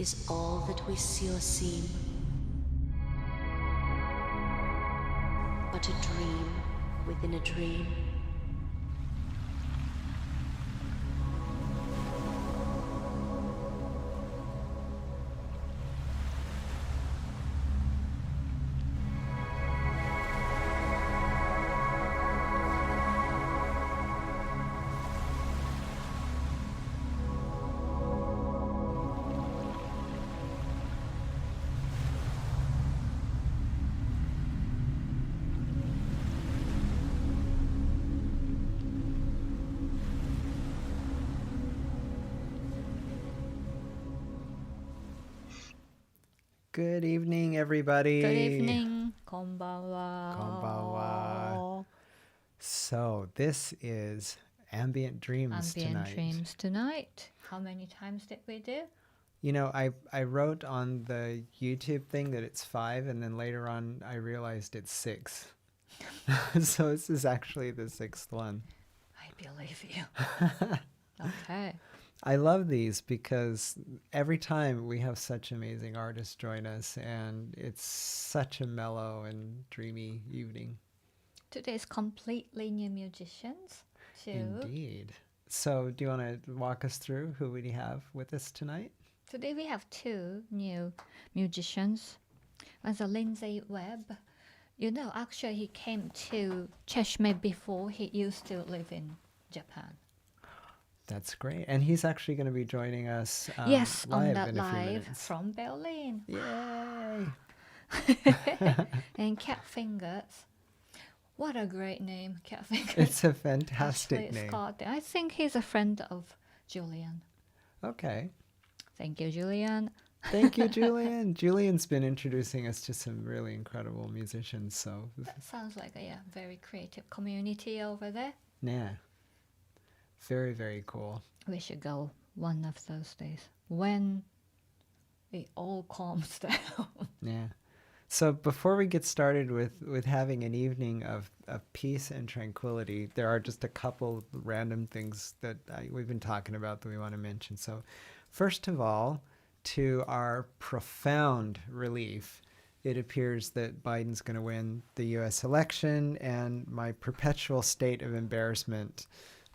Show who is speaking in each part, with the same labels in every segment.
Speaker 1: is all that we see or seem, but a dream within a dream.
Speaker 2: Good evening, everybody.
Speaker 3: Good evening. こんばんは。
Speaker 2: こんばんは。So, this is Ambient Dreams
Speaker 3: Ambient
Speaker 2: tonight.
Speaker 3: Dreams tonight. How many times did we do?
Speaker 2: You know, I wrote on the YouTube thing that it's 5, and then later on I realized it's 6. So this is actually the 6th one.
Speaker 3: I believe you. Okay.
Speaker 2: I love these because every time we have such amazing artists join us, and it's such a mellow and dreamy evening.
Speaker 3: Today's completely new musicians too.
Speaker 2: Indeed. So do you want to walk us through who we have with us tonight?
Speaker 3: Today we have 2 new musicians. One's a Lindsay Webb. You know, actually he came to Cheshire before. He used to live in Japan.
Speaker 2: That's great. And he's actually going to be joining us
Speaker 3: Yes,
Speaker 2: live
Speaker 3: on that
Speaker 2: in a few
Speaker 3: live
Speaker 2: minutes.
Speaker 3: from Berlin.
Speaker 2: Yay!
Speaker 3: And catfingers. What a great name, catfingers.
Speaker 2: It's a fantastic
Speaker 3: Actually,
Speaker 2: name.
Speaker 3: Scott, I think he's a friend of Julian.
Speaker 2: Okay.
Speaker 3: Thank you, Julian.
Speaker 2: Thank you, Julian. Julian's been introducing us to some really incredible musicians. So,
Speaker 3: That sounds like a very creative community over there.
Speaker 2: yeah. Very, very cool.
Speaker 3: We should go one of those days when it all calms down.
Speaker 2: Yeah. So before we get started with having an evening of peace and tranquility, there are just a couple random things that we've been talking about that we want to mention. So first of all, to our profound relief, it appears that Biden's going to win the U.S. election, and my perpetual state of embarrassment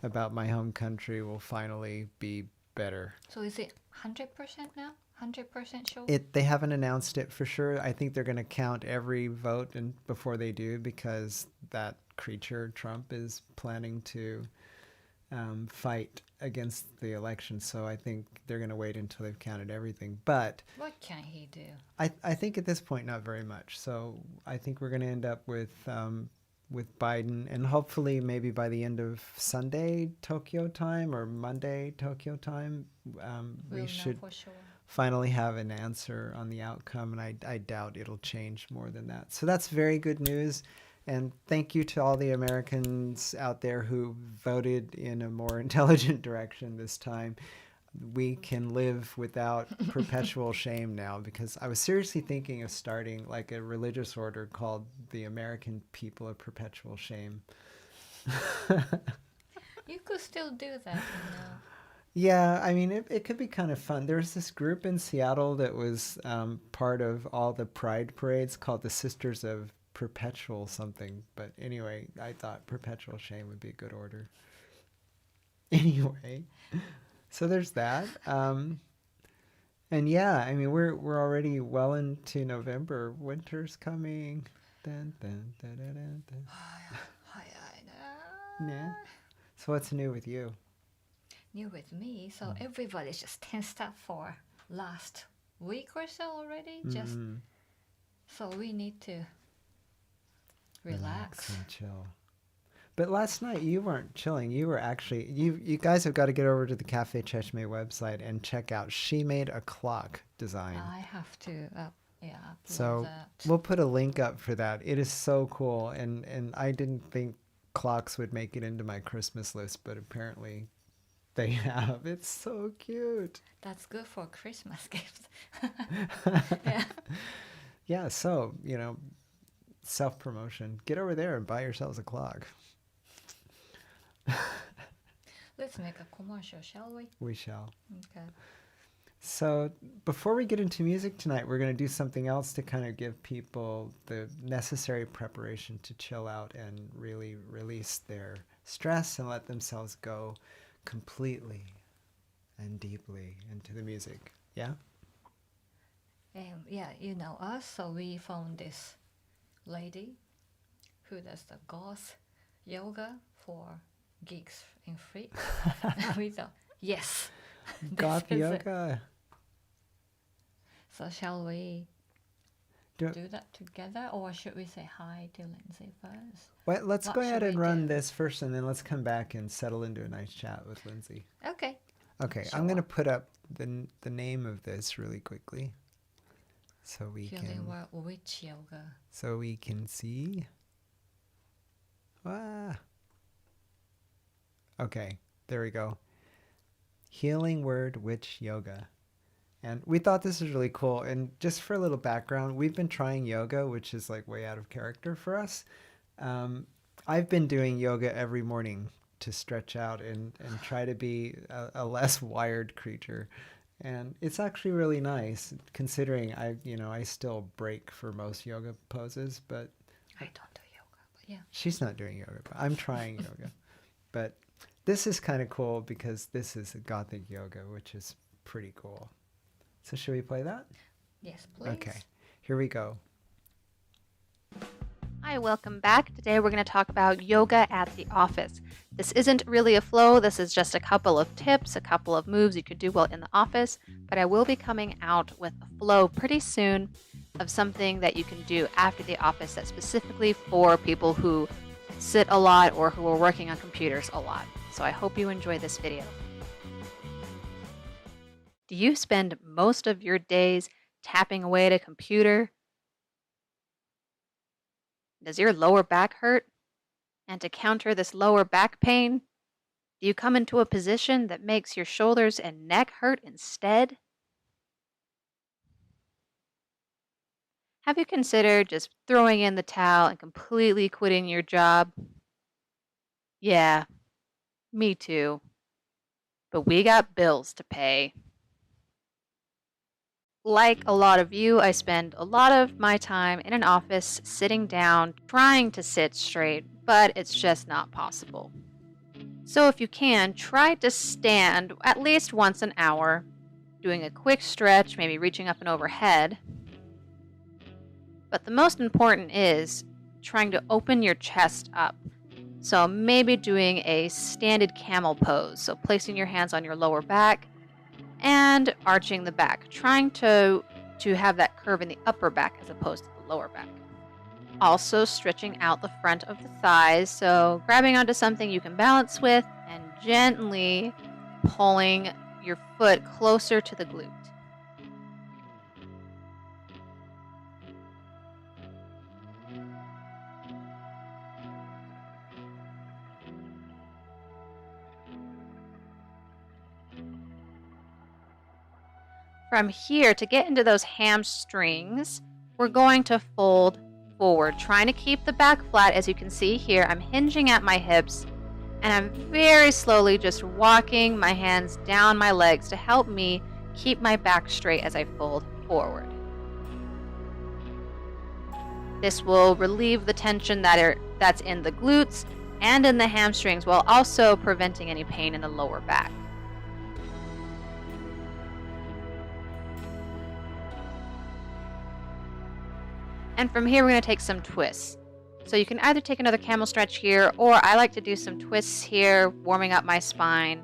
Speaker 2: about my home country will finally be better.
Speaker 3: So is it 100% now? 100% sure?
Speaker 2: They haven't announced it for sure. I think they're going to count every vote before they do, because that creature Trump is planning to fight against the election. So I think they're going to wait until they've counted everything. But
Speaker 3: What can he do?
Speaker 2: I think at this point not very much. So I think we're going to end up with Biden, and hopefully maybe by the end of Sunday Tokyo time or Monday Tokyo time,
Speaker 3: We'll know
Speaker 2: should
Speaker 3: for sure.
Speaker 2: finally have an answer on the outcome, and I doubt it'll change more than that. So that's very good news, and thank you to all the Americans out there who voted in a more intelligent direction this time. We can live without perpetual shame now, because I was seriously thinking of starting like a religious order called the American People of Perpetual Shame.
Speaker 3: You could still do that,
Speaker 2: Yeah, I mean, it could be kind of fun. There was this group in Seattle that was part of all the pride parades called the Sisters of Perpetual something. But anyway, I thought perpetual shame would be a good order. Anyway, so there's that. And yeah, I mean, we're already well into November. Winter's coming. Dun, dun, dun, dun, dun, dun. Yeah. So what's new with you?
Speaker 3: New with me, so everybody's just tensed up for last week or so already. Just so we need to relax.
Speaker 2: And chill. But last night you weren't chilling. You were actually you guys have got to get over to the Cafe Cheshme website and check out. She made a clock design.
Speaker 3: I have to upload
Speaker 2: So
Speaker 3: that.
Speaker 2: we'll put a link up for that. It is so cool, and I didn't think clocks would make it into my Christmas list, but apparently they have. It's so cute.
Speaker 3: That's good for Christmas gifts.
Speaker 2: Yeah, so, self-promotion. Get over there and buy yourselves a clock.
Speaker 3: Let's make a commercial, shall we?
Speaker 2: We shall.
Speaker 3: Okay.
Speaker 2: So before we get into music tonight, we're going to do something else to kind of give people the necessary preparation to chill out and really release their stress and let themselves go completely and deeply into the music. Yeah?
Speaker 3: Yeah, you know us, so we found this lady who does the goth yoga for gigs in free. We thought, yes.
Speaker 2: Goth
Speaker 3: this is it.
Speaker 2: yoga.
Speaker 3: So shall we
Speaker 2: Do-
Speaker 3: do that together, or should we say hi to Lindsay first?
Speaker 2: Well, let's
Speaker 3: What
Speaker 2: go ahead
Speaker 3: should
Speaker 2: and
Speaker 3: we
Speaker 2: run
Speaker 3: do?
Speaker 2: this first, and then let's come back and settle into a nice chat with Lindsay.
Speaker 3: Okay.
Speaker 2: Okay, I'm
Speaker 3: Sure.
Speaker 2: going to put up the name of this really quickly, so we
Speaker 3: Healing
Speaker 2: can
Speaker 3: word witch yoga.
Speaker 2: see. Ah. Okay, there we go. Healing Word Witch Yoga. And we thought this was really cool. And just for a little background, we've been trying yoga, which is like way out of character for us. I've been doing yoga every morning to stretch out and try to be a less wired creature. And it's actually really nice considering I still break for most yoga poses, but
Speaker 3: I don't do yoga, but yeah.
Speaker 2: she's not doing yoga, but I'm trying yoga. But this is kind of cool because this is a Gothic yoga, which is pretty cool. So should we play that?
Speaker 3: Yes, please.
Speaker 2: Okay, here we go.
Speaker 4: Hi, welcome back. Today we're going to talk about yoga at the office. This isn't really a flow, this is just a couple of tips, a couple of moves you could do while in the office, but I will be coming out with a flow pretty soon of something that you can do after the office that's specifically for people who sit a lot or who are working on computers a lot. So I hope you enjoy this video. Do you spend most of your days tapping away at a computer? Does your lower back hurt? And to counter this lower back pain, do you come into a position that makes your shoulders and neck hurt instead? Have you considered just throwing in the towel and completely quitting your job? Yeah, me too. But we got bills to pay. Like a lot of you, I spend a lot of my time in an office sitting down, trying to sit straight, but it's just not possible. So if you can, try to stand at least once an hour, doing a quick stretch, maybe reaching up and overhead. But the most important is trying to open your chest up. So maybe doing a standing camel pose, so placing your hands on your lower back and arching the back, trying to have that curve in the upper back as opposed to the lower back. Also stretching out the front of the thighs, so grabbing onto something you can balance with and gently pulling your foot closer to the glute. From here, to get into those hamstrings, we're going to fold forward, trying to keep the back flat. As you can see here, I'm hinging at my hips, and I'm very slowly just walking my hands down my legs to help me keep my back straight as I fold forward. This will relieve the tension that's in the glutes and in the hamstrings, while also preventing any pain in the lower back. And from here, we're going to take some twists. So you can either take another camel stretch here, or I like to do some twists here, warming up my spine.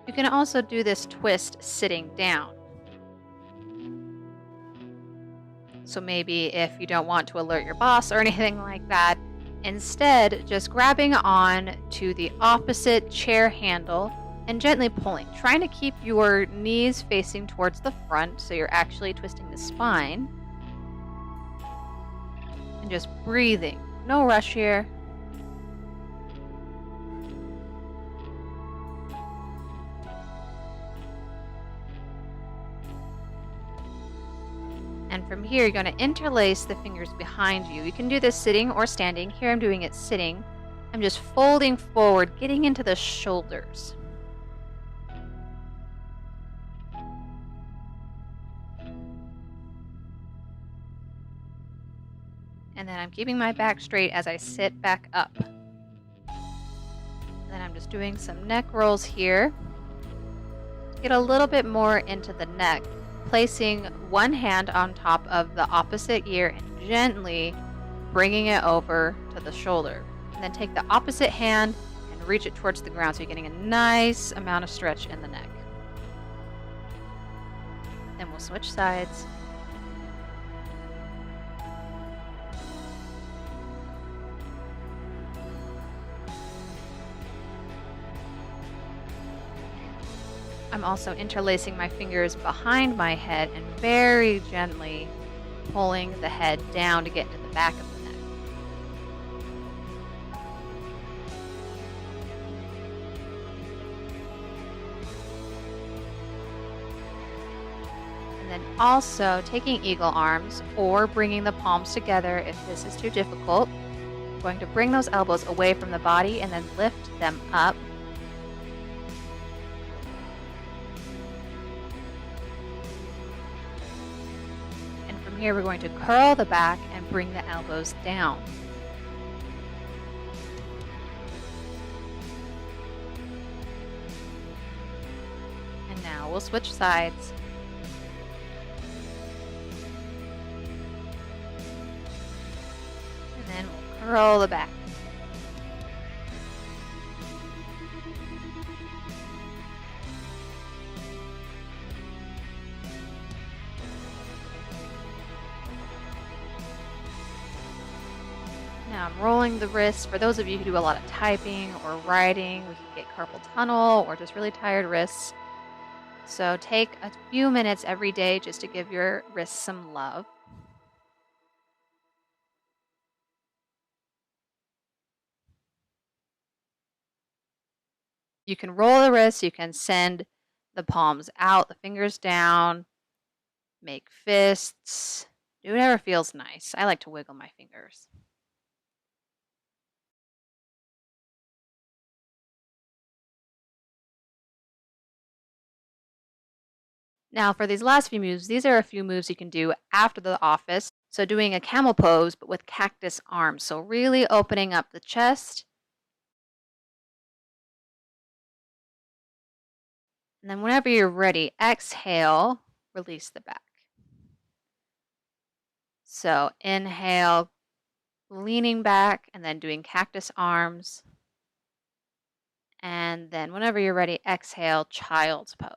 Speaker 4: You can also do this twist sitting down. So maybe if you don't want to alert your boss or anything like that, instead, just grabbing on to the opposite chair handle and gently pulling, trying to keep your knees facing towards the front so you're actually twisting the spine. And just breathing. No rush here. And from here, you're going to interlace the fingers behind you. You can do this sitting or standing. Here I'm doing it sitting. I'm just folding forward, getting into the shoulders. And then I'm keeping my back straight as I sit back up. Then I'm just doing some neck rolls here. Get a little bit more into the neck, placing one hand on top of the opposite ear and gently bringing it over to the shoulder. And then take the opposite hand and reach it towards the ground so you're getting a nice amount of stretch in the neck. Then we'll switch sides. I'm also interlacing my fingers behind my head and very gently pulling the head down to get into the back of the neck. And then also taking eagle arms or bringing the palms together if this is too difficult. I'm going to bring those elbows away from the body and then lift them up. Here we're going to curl the back and bring the elbows down. And now we'll switch sides. And then we'll curl the back. Now I'm rolling the wrists. For those of you who do a lot of typing or writing, we can get carpal tunnel or just really tired wrists. So take a few minutes every day just to give your wrists some love. You can roll the wrists, you can send the palms out, the fingers down, make fists, do whatever feels nice. I like to wiggle my fingers. Now for these last few moves, these are a few moves you can do after the office. So doing a camel pose, but with cactus arms. So really opening up the chest. And then whenever you're ready, exhale, release the back. So inhale, leaning back, and then doing cactus arms. And then whenever you're ready, exhale, child's pose.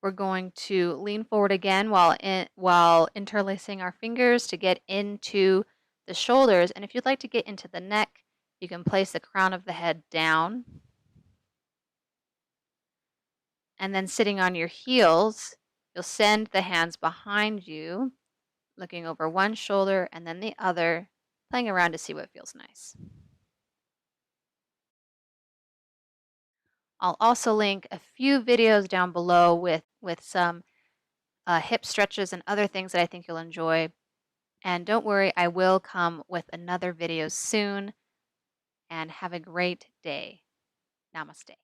Speaker 4: We're going to lean forward again while interlacing our fingers to get into the shoulders. And if you'd like to get into the neck, you can place the crown of the head down. And then sitting on your heels, you'll send the hands behind you, looking over one shoulder and then the other, playing around to see what feels nice. I'll also link a few videos down below with some hip stretches and other things that I think you'll enjoy. And don't worry, I will come with another video soon. And have a great day. Namaste.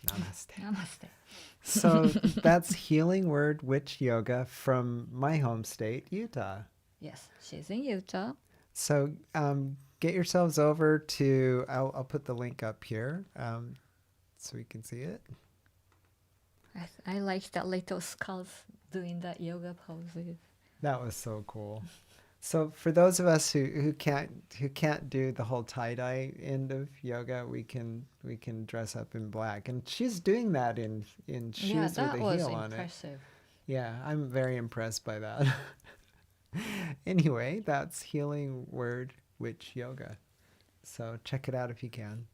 Speaker 2: Namaste.
Speaker 3: Namaste.
Speaker 2: So that's Healing Word Witch Yoga from my home state, Utah.
Speaker 3: Yes, she's in Utah.
Speaker 2: So get yourselves over to, I'll put the link up here so you can see it.
Speaker 3: I like that little skulls doing that yoga poses.
Speaker 2: That was so cool. So for those of us who can't do the whole tie-dye end of yoga, we can dress up in black. And she's doing that in shoes with a heel on it.
Speaker 3: Impressive.
Speaker 2: Yeah, I'm very impressed by that. Anyway, that's Healing Word Witch Yoga. So check it out if you can.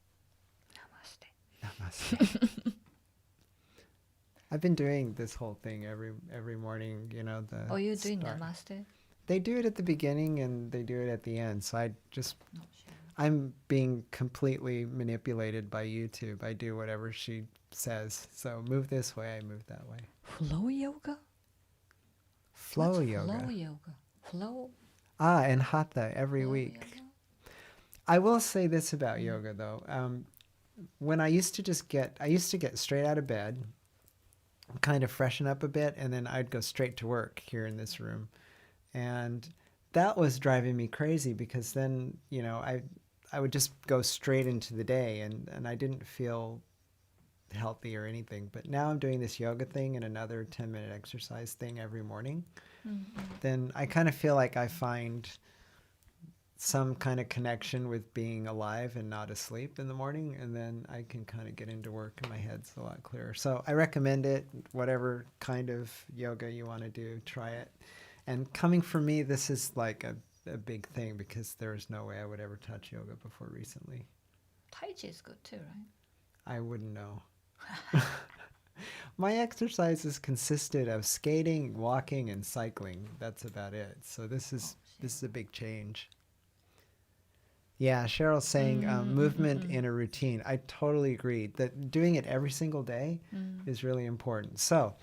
Speaker 3: Namaste.
Speaker 2: Namaste. I've been doing this whole thing every morning, you know.
Speaker 3: Oh, you're doing Namaste?
Speaker 2: They do it at the beginning and they do it at the end. So
Speaker 3: Not sure.
Speaker 2: I'm being completely manipulated by YouTube. I do whatever she says. So move this way, I move that way.
Speaker 3: Flow yoga?
Speaker 2: Flow
Speaker 3: What's
Speaker 2: yoga.
Speaker 3: Flow yoga. Flow
Speaker 2: And hatha every
Speaker 3: flow
Speaker 2: week.
Speaker 3: yoga?
Speaker 2: I will say this about yoga though. When I used to get straight out of bed, kind of freshen up a bit, and then I'd go straight to work here in this room. And that was driving me crazy because then, I would just go straight into the day and I didn't feel healthy or anything. But now I'm doing this yoga thing and another 10-minute exercise thing every morning. Then I kind of feel like I find some kind of connection with being alive and not asleep in the morning, and then I can kind of get into work and my head's a lot clearer. So I recommend it, whatever kind of yoga you want to do, try it. And coming from me, this is like a big thing because there was no way I would ever touch yoga before recently.
Speaker 3: Tai Chi is good too, right?
Speaker 2: I wouldn't know. My exercises consisted of skating, walking, and cycling. That's about it. So this is a big change. Yeah, Cheryl's saying movement in a routine. I totally agree that doing it every single day is really important. So,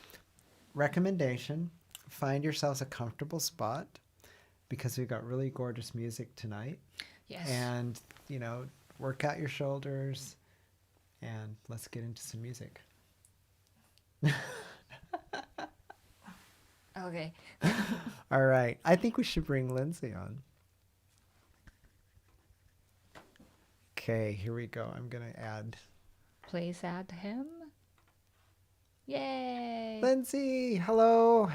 Speaker 2: recommendation, find yourselves a comfortable spot because we've got really gorgeous music tonight.
Speaker 3: Yes.
Speaker 2: And, work out your shoulders and let's get into some music.
Speaker 3: Okay.
Speaker 2: All right. I think we should bring Lindsay on. Okay, here we go. I'm going to add
Speaker 3: Please add him. Yay.
Speaker 2: Lindsay. Hello.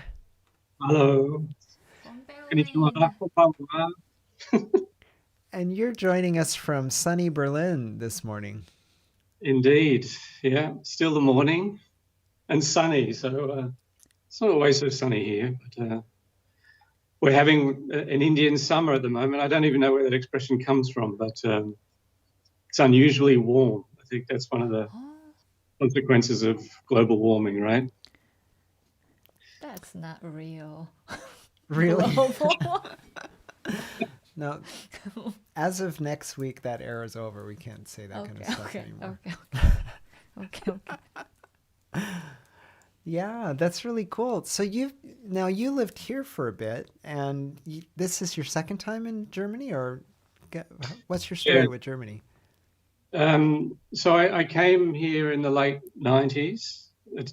Speaker 5: Hello.
Speaker 3: From
Speaker 5: Konnichiwa.
Speaker 3: Berlin.
Speaker 5: Konbanwa.
Speaker 2: And you're joining us from sunny Berlin this morning.
Speaker 5: Indeed. Yeah, still the morning and sunny. So it's not always so sunny here, but we're having an Indian summer at the moment. I don't even know where that expression comes from, but it's unusually warm. I think that's one of the consequences of global warming, right?
Speaker 3: That's not real.
Speaker 2: Really?
Speaker 3: Global.
Speaker 2: No. As of next week, that era is over. We can't say that kind of stuff anymore.
Speaker 3: Okay.
Speaker 2: Yeah, that's really cool. So you lived here for a bit, and this is your second time in Germany, or what's your story with Germany?
Speaker 5: So I came here in the late 90s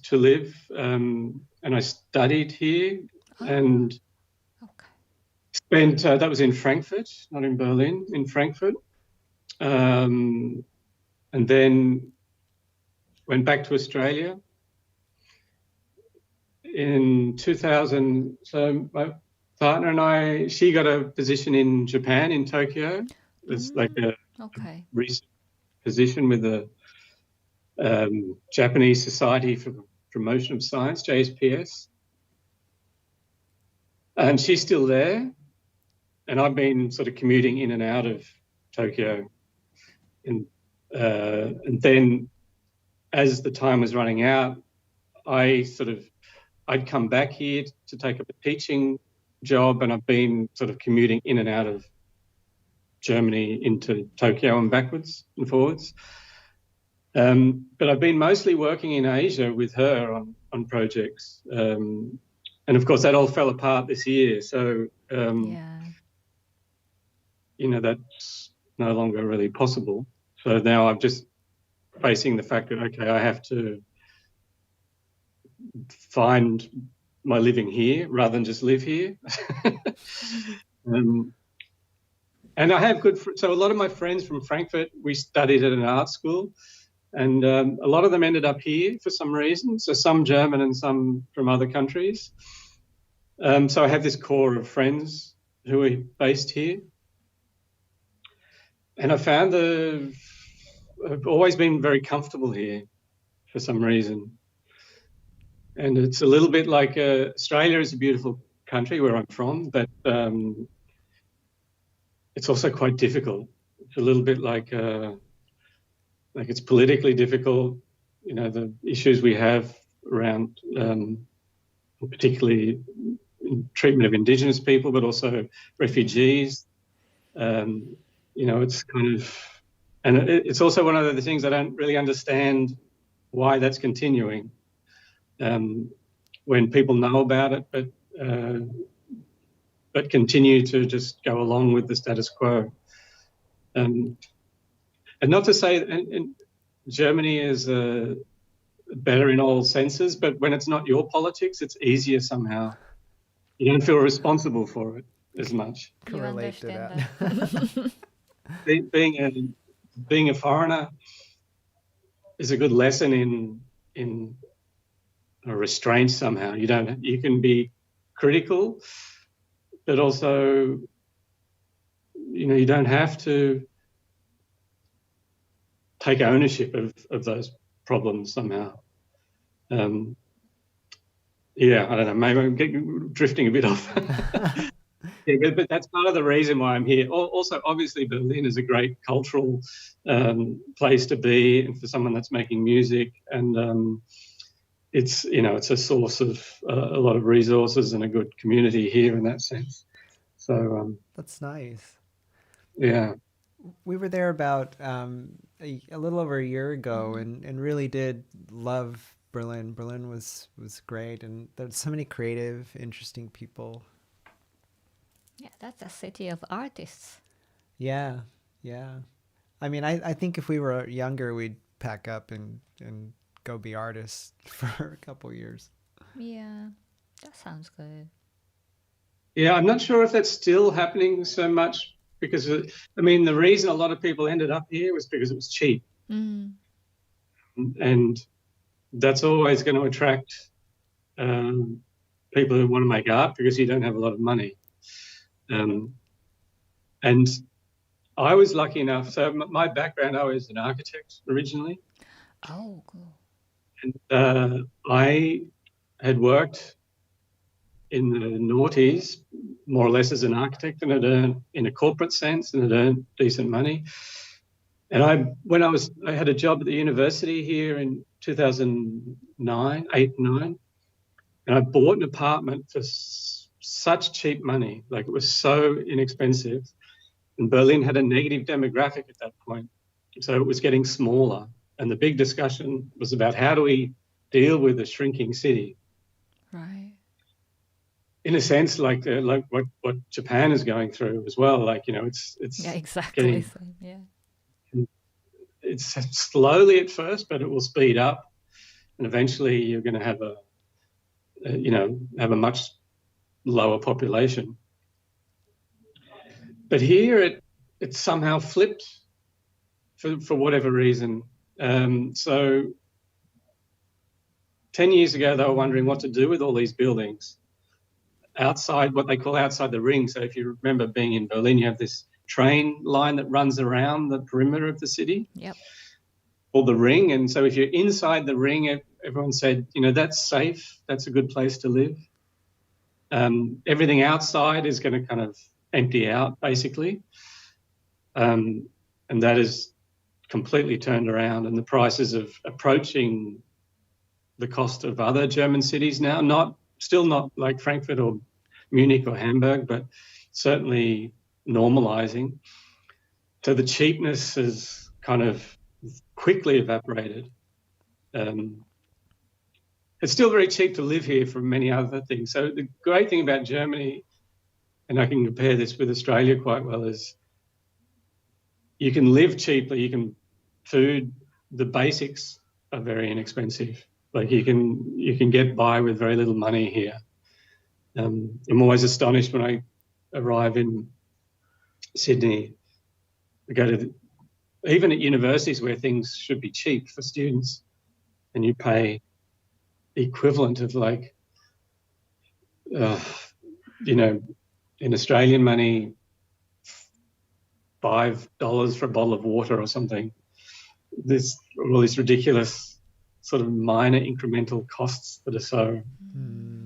Speaker 5: to live, and I studied here and spent, that was in Frankfurt, not in Berlin, in Frankfurt. And then went back to Australia in 2000. So my partner and she got a position in Japan, in Tokyo. It's like a recent position with the Japanese Society for the Promotion of Science, JSPS. And she's still there. And I've been sort of commuting in and out of Tokyo. And then as the time was running out, I'd come back here to take up a teaching job, and I've been sort of commuting in and out of Germany into Tokyo and backwards and forwards. But I've been mostly working in Asia with her on projects. And of course that all fell apart this year. So, that's no longer really possible. So now I'm just facing the fact that, okay, I have to find my living here rather than just live here. And I have so a lot of my friends from Frankfurt, we studied at an art school, and a lot of them ended up here for some reason. So some German and some from other countries. So I have this core of friends who are based here. And I found I've always been very comfortable here for some reason. And it's a little bit like Australia is a beautiful country where I'm from, but it's also quite difficult. It's a little bit like it's politically difficult. The issues we have around, particularly treatment of Indigenous people, but also refugees. It's kind of, and it's also one of the things I don't really understand why that's continuing when people know about it, but continue to just go along with the status quo. And not to say and Germany is better in all senses, but when it's not your politics, it's easier somehow. You don't feel responsible for it as much.
Speaker 3: You
Speaker 2: Relate to
Speaker 3: understand
Speaker 2: that.
Speaker 5: Being a foreigner is a good lesson in a restraint somehow. You can be critical, but also, you don't have to take ownership of those problems somehow. I don't know, maybe I'm drifting a bit off. Yeah, but that's part of the reason why I'm here. Also, obviously, Berlin is a great cultural place to be, and for someone that's making music, and it's a source of a lot of resources and a good community here in that sense. So
Speaker 2: That's nice.
Speaker 5: Yeah.
Speaker 2: We were there about a little over a year ago, and really did love Berlin. Berlin was great, and there's so many creative, interesting people.
Speaker 3: Yeah, that's a city of artists.
Speaker 2: Yeah. I mean, I think if we were younger, we'd pack up and go be artists for a couple years.
Speaker 3: Yeah, that sounds good.
Speaker 5: Yeah, I'm not sure if that's still happening so much because, the reason a lot of people ended up here was because it was cheap. And that's always going to attract people who want to make art because you don't have a lot of money. And I was lucky enough. So my background, I was an architect originally.
Speaker 3: Oh, cool.
Speaker 5: And I had worked in the noughties more or less as an architect, and had earned in a corporate sense, and had earned decent money. And I had a job at the university here in 2009, and I bought an apartment for such cheap money, like it was so inexpensive. And Berlin had a negative demographic at that point, so it was getting smaller. And the big discussion was about how do we deal with a shrinking city?
Speaker 3: Right.
Speaker 5: In a sense, like what Japan is going through as well. Like, it's
Speaker 3: Yeah, exactly.
Speaker 5: getting,
Speaker 3: Yeah.
Speaker 5: it's slowly at first, but it will speed up, and eventually you're going to have a much lower population. But here it somehow flipped for whatever reason. So 10 years ago, they were wondering what to do with all these buildings outside, what they call outside the ring. So if you remember being in Berlin, you have this train line that runs around the perimeter of the city.
Speaker 3: Yep.
Speaker 5: Called the ring. And so if you're inside the ring, everyone said, that's safe. That's a good place to live. Everything outside is going to kind of empty out, basically. And that is completely turned around, and the prices of approaching the cost of other German cities now, still not like Frankfurt or Munich or Hamburg, but certainly normalizing. So the cheapness has kind of quickly evaporated. It's still very cheap to live here for many other things. So the great thing about Germany, and I can compare this with Australia quite well, is you can live cheaply. The basics are very inexpensive. Like you can get by with very little money here. I'm always astonished when I arrive in Sydney. I go to even at universities where things should be cheap for students, and you pay the equivalent of in Australian money, $5 for a bottle of water or something. All these ridiculous sort of minor incremental costs that are so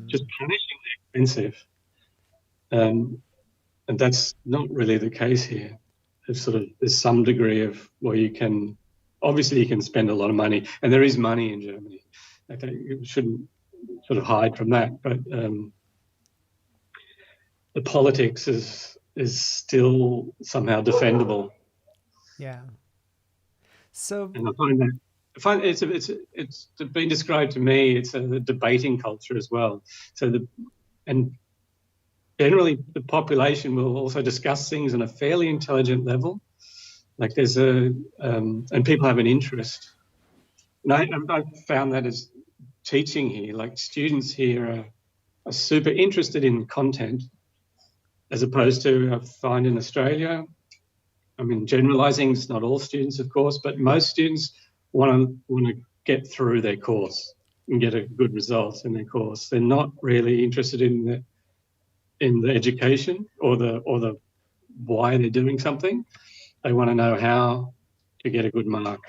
Speaker 5: just punishingly expensive. And that's not really the case here. There's some degree of where you can spend a lot of money, and there is money in Germany. Okay, you shouldn't sort of hide from that, but the politics is still somehow defendable.
Speaker 2: Yeah. So,
Speaker 5: and I find it's been described to me. It's a debating culture as well. So and generally the population will also discuss things on a fairly intelligent level. Like there's and people have an interest. And I found that as teaching here, like students here are super interested in content, as opposed to I find in Australia. I mean, generalising, it's not all students, of course, but most students want to get through their course and get a good result in their course. They're not really interested in the education or the why they're doing something. They want to know how to get a good mark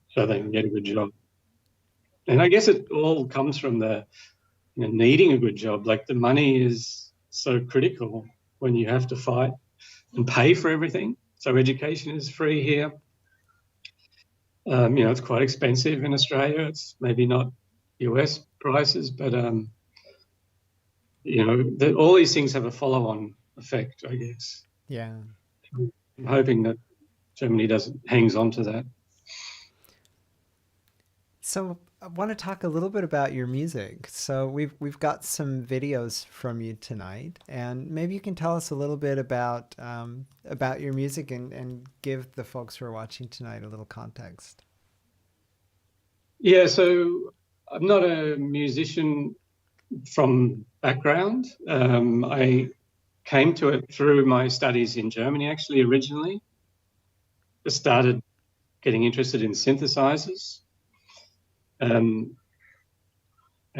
Speaker 5: so they can get a good job. And I guess it all comes from the needing a good job. Like the money is so critical when you have to fight and pay for everything. So education is free here. It's quite expensive in Australia. It's maybe not US prices, but all these things have a follow-on effect, I guess.
Speaker 2: Yeah.
Speaker 5: I'm hoping that Germany hangs on to that.
Speaker 2: So I want to talk a little bit about your music. So we've got some videos from you tonight, and maybe you can tell us a little bit about your music and give the folks who are watching tonight a little context.
Speaker 5: Yeah, so I'm not a musician from background. I came to it through my studies in Germany, actually, originally. I started getting interested in synthesizers. And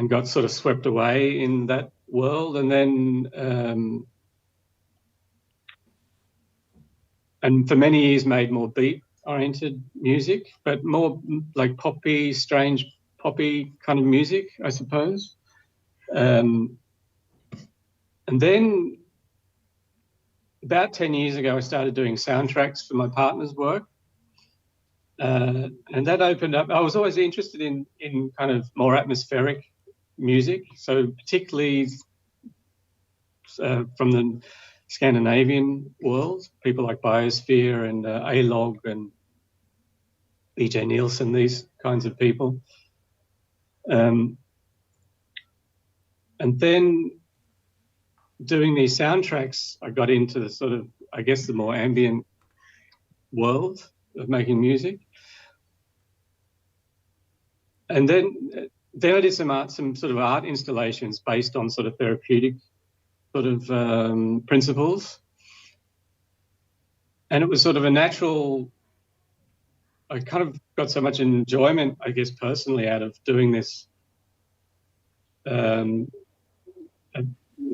Speaker 5: got sort of swept away in that world, and then and for many years made more beat-oriented music, but more like poppy, strange poppy kind of music, I suppose. And then about 10 years ago, I started doing soundtracks for my partner's work. And that opened up. I was always interested in kind of more atmospheric music, so particularly from the Scandinavian world, people like Biosphere and A-Log and BJ Nielsen, these kinds of people. And then doing these soundtracks, I got into the sort of, I guess, the more ambient world of making music. And then I did some sort of art installations based on sort of therapeutic sort of principles. And it was sort of a natural, I kind of got so much enjoyment, I guess, personally out of doing this.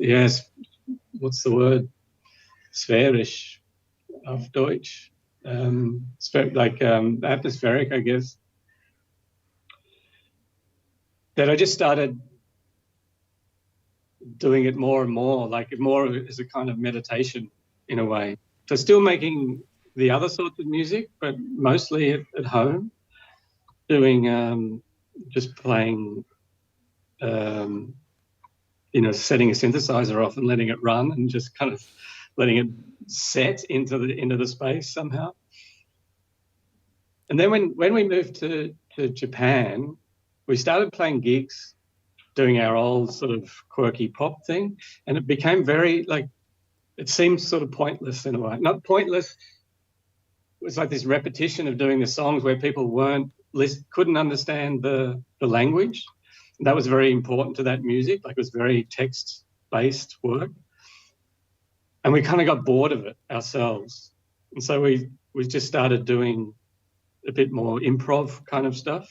Speaker 5: Yes, what's the word? Sphärisch auf Deutsch. Atmospheric, I guess. That I just started doing it more and more, like more as a kind of meditation in a way. So still making the other sorts of music, but mostly at home, doing just playing, setting a synthesizer off and letting it run and just kind of letting it set into the space somehow. And then when we moved to Japan, we started playing gigs, doing our old sort of quirky pop thing, and it became very it seemed sort of pointless in a way. Not pointless. It was like this repetition of doing the songs where people couldn't understand the language. And that was very important to that music. Like it was very text-based work. And we kind of got bored of it ourselves. And so we just started doing a bit more improv kind of stuff.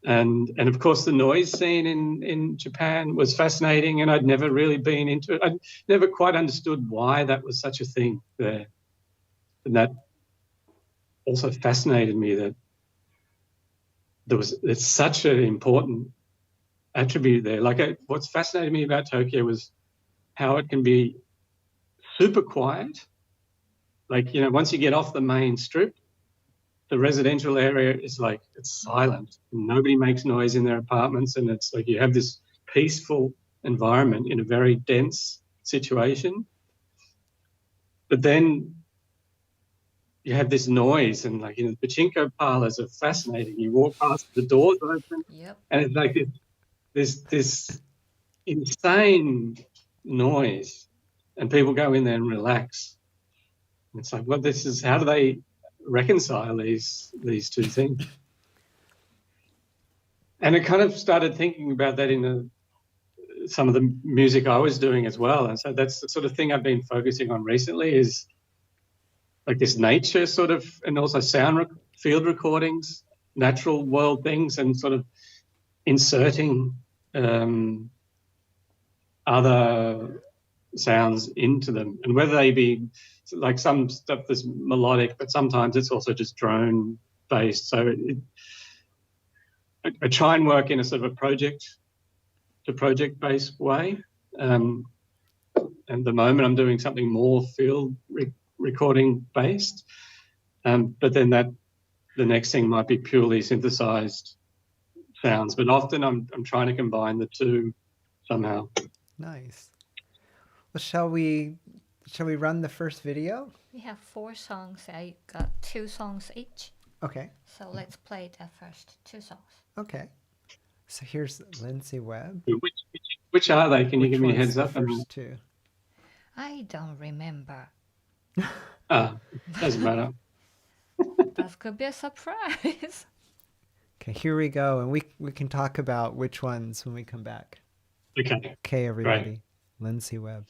Speaker 5: And of course the noise scene in Japan was fascinating, and I'd never really been into it. I'd never quite understood why that was such a thing there. And that also fascinated me, that it's such an important attribute there. What's fascinated me about Tokyo was how it can be super quiet. Once you get off the main strip, the residential area is it's silent. Nobody makes noise in their apartments, and it's like you have this peaceful environment in a very dense situation. But then you have this noise, and like, the pachinko parlors are fascinating. You walk past, the doors open,
Speaker 3: Yep.
Speaker 5: and it's like this insane noise, and people go in there and relax. And it's like, well, how do they reconcile these two things? And I kind of started thinking about that in some of the music I was doing as well. And so that's the sort of thing I've been focusing on recently, is like this nature sort of, and also field recordings, natural world things, and sort of inserting other sounds into them. And whether they be like some stuff that's melodic, but sometimes it's also just drone based. So I try and work in a sort of a project based way. And at the moment I'm doing something more field recording based. But then the next thing might be purely synthesized sounds. But often I'm trying to combine the two somehow.
Speaker 2: Nice. Well, shall we run the first video?
Speaker 3: We have 4 songs. I got 2 songs each.
Speaker 2: Okay.
Speaker 3: So let's play the first 2 songs.
Speaker 2: Okay. So here's Lindsay Webb.
Speaker 5: Which are they? Can you
Speaker 2: Which
Speaker 5: give me a
Speaker 2: one's
Speaker 5: heads
Speaker 2: the
Speaker 5: up?
Speaker 2: first 2?
Speaker 3: I don't remember.
Speaker 5: Doesn't matter.
Speaker 3: That could be a surprise.
Speaker 2: Okay, here we go, and we can talk about which ones when we come back.
Speaker 5: Okay.
Speaker 2: Okay, everybody.
Speaker 5: Right.
Speaker 2: Lindsay Webb.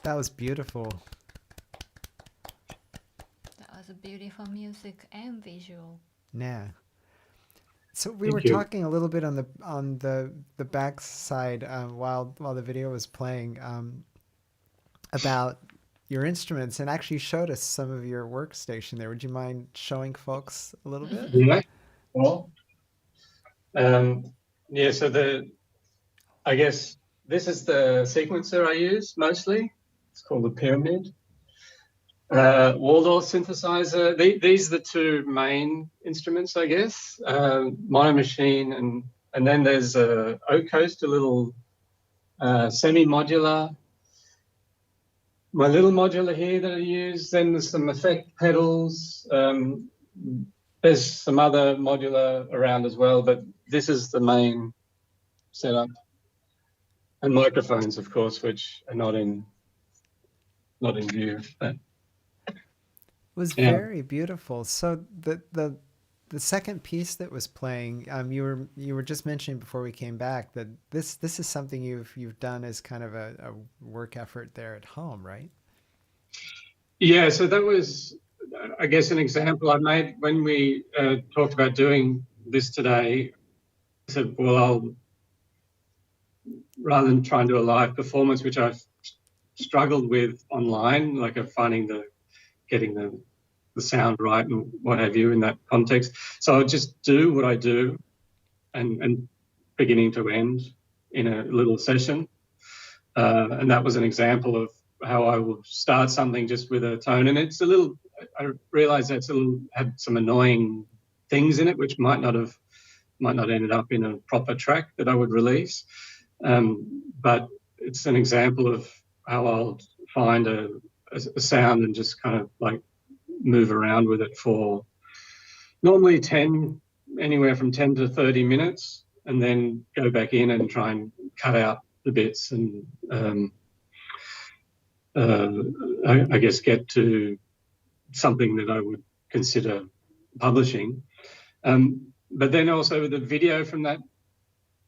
Speaker 2: That was beautiful.
Speaker 3: That was a beautiful music and visual.
Speaker 2: Yeah. So we
Speaker 5: Thank
Speaker 2: were
Speaker 5: you.
Speaker 2: talking a little bit on the back side while the video was playing about your instruments, and actually showed us some of your workstation there. Would you mind showing folks a little bit?
Speaker 5: Yeah. Well, yeah. So I guess this is the sequencer I use mostly. It's called the Pyramid. Waldorf synthesizer. These are the two main instruments, I guess. Mono machine, and then there's a Oak Coast, a little semi-modular. My little modular here that I use. Then there's some effect pedals. There's some other modular around as well, but this is the main setup. And microphones, of course, which are not in view. But
Speaker 2: It was
Speaker 5: Yeah.
Speaker 2: very beautiful. So the second piece that was playing, you were just mentioning before we came back that this is something you've done as kind of a work effort there at home, right?
Speaker 5: yeah, so that was, I guess, an example I made when we talked about doing this today. I said, well, rather than try and do a live performance, which I've struggled with online, like of getting the sound right and what have you in that context. So I'll just do what I do and beginning to end in a little session. And that was an example of how I would start something just with a tone. And it's a little, I realized that's had some annoying things in it, which might not ended up in a proper track that I would release. But it's an example of how I'll find a sound and just kind of like move around with it for normally anywhere from 10 to 30 minutes, and then go back in and try and cut out the bits and I guess get to something that I would consider publishing. But then also with the video from that,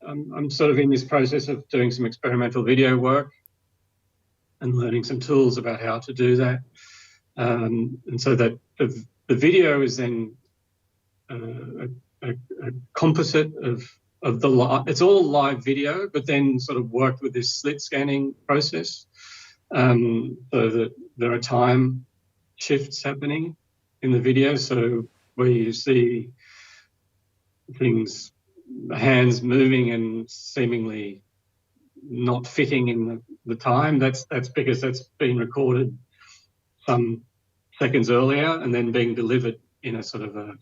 Speaker 5: I'm sort of in this process of doing some experimental video work and learning some tools about how to do that. And so that the video is then a composite of it's all live video, but then sort of worked with this slit scanning process, so that there are time shifts happening in the video. So where you see things, hands moving and seemingly not fitting in the time, that's because that's been recorded some seconds earlier and then being delivered in a sort of a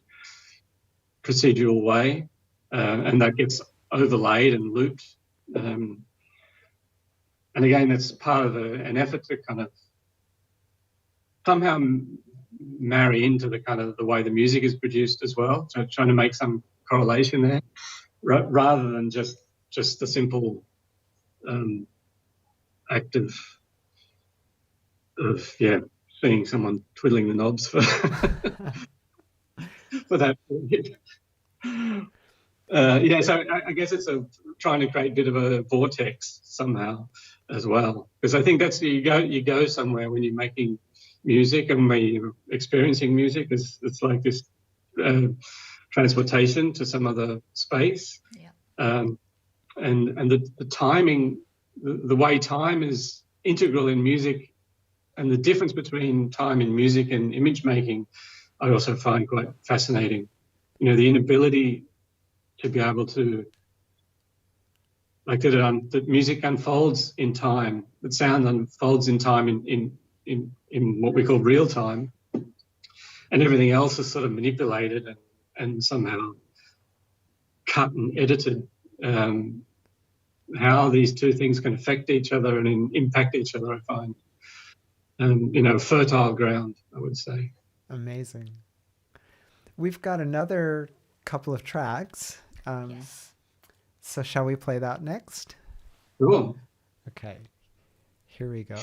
Speaker 5: procedural way, and that gets overlaid and looped. And again, that's part of an effort to kind of somehow marry into the kind of the way the music is produced as well. So trying to make some correlation there, rather than just the simple act of seeing someone twiddling the knobs for for that. So I guess it's trying to create a bit of a vortex somehow as well, because I think that's you go somewhere when you're making music and when you're experiencing music. It's like this transportation to some other space.
Speaker 3: Yeah.
Speaker 5: And the timing, the way time is integral in music, and the difference between time in music and image making, I also find quite fascinating. You know, the inability to be able to, like that music unfolds in time, that sound unfolds in time in what we call real time, and everything else is sort of manipulated and somehow cut and edited. How these two things can affect each other and impact each other, I find, fertile ground, I would say.
Speaker 2: Amazing. We've got another couple of tracks.
Speaker 3: Yes.
Speaker 2: So shall we play that next?
Speaker 5: Cool.
Speaker 2: Okay. Here we go.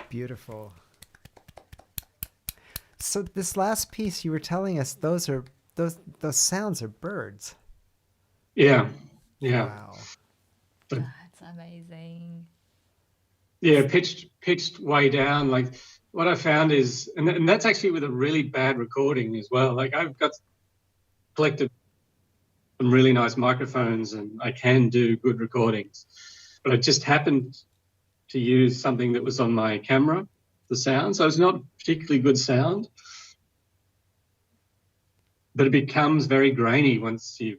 Speaker 2: Beautiful. So this last piece you were telling us, those sounds are birds.
Speaker 5: Yeah.
Speaker 2: Wow.
Speaker 3: That's amazing.
Speaker 5: Yeah, pitched way down. Like what I found is, and that's actually with a really bad recording as well. Like I've got collected some really nice microphones and I can do good recordings, but I just happened to use something that was on my camera, the sound. So it's not particularly good sound, but it becomes very grainy once you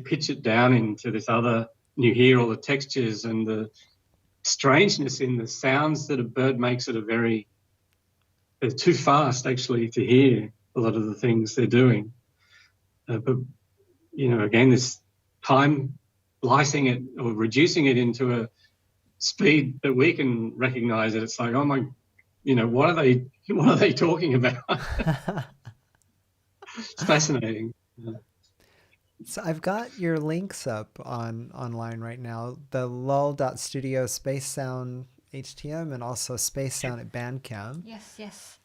Speaker 5: pitch it down into this other, and you hear all the textures and the strangeness in the sounds that a bird makes that they're too fast actually to hear a lot of the things they're doing. But, again, this time slicing it or reducing it into a speed that we can recognize it. It's like, oh my, what are they talking about? It's fascinating.
Speaker 2: So I've got your links up online right now, the lull.studio space sound HTM and also space sound at Bandcamp.
Speaker 3: Yes.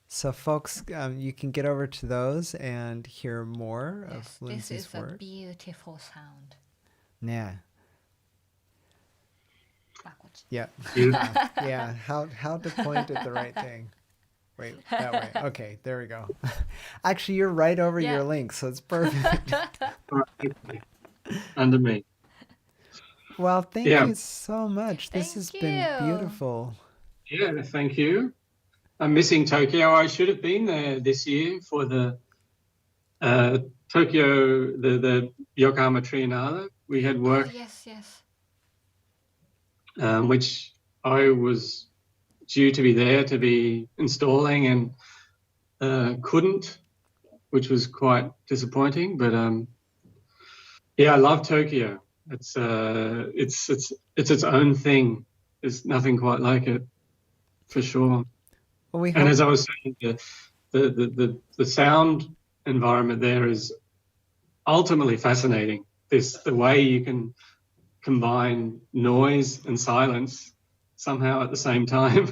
Speaker 2: So folks, you can get over to those and hear more
Speaker 3: Yes,
Speaker 2: of Lindsay's
Speaker 3: this is
Speaker 2: work.
Speaker 3: a beautiful sound.
Speaker 2: Yeah.
Speaker 3: Backwards.
Speaker 2: Yeah. Yeah. How to point at the right thing. Wait, that way. Okay, there we go. Actually, you're right over your link, so it's perfect.
Speaker 5: Under me.
Speaker 2: Well, thank you so much. This has
Speaker 3: Thank
Speaker 2: been
Speaker 3: you.
Speaker 2: beautiful.
Speaker 5: Yeah, thank you. I'm missing Tokyo. I should have been there this year for the Tokyo, the Yokohama Triennale. We had work,
Speaker 3: Yes.
Speaker 5: which I was due to be there to be installing and couldn't, which was quite disappointing. But I love Tokyo. It's its own thing. There's nothing quite like it, for sure.
Speaker 2: Well,
Speaker 5: And as I was saying, the sound environment there is ultimately fascinating. The way you can combine noise and silence somehow at the same time.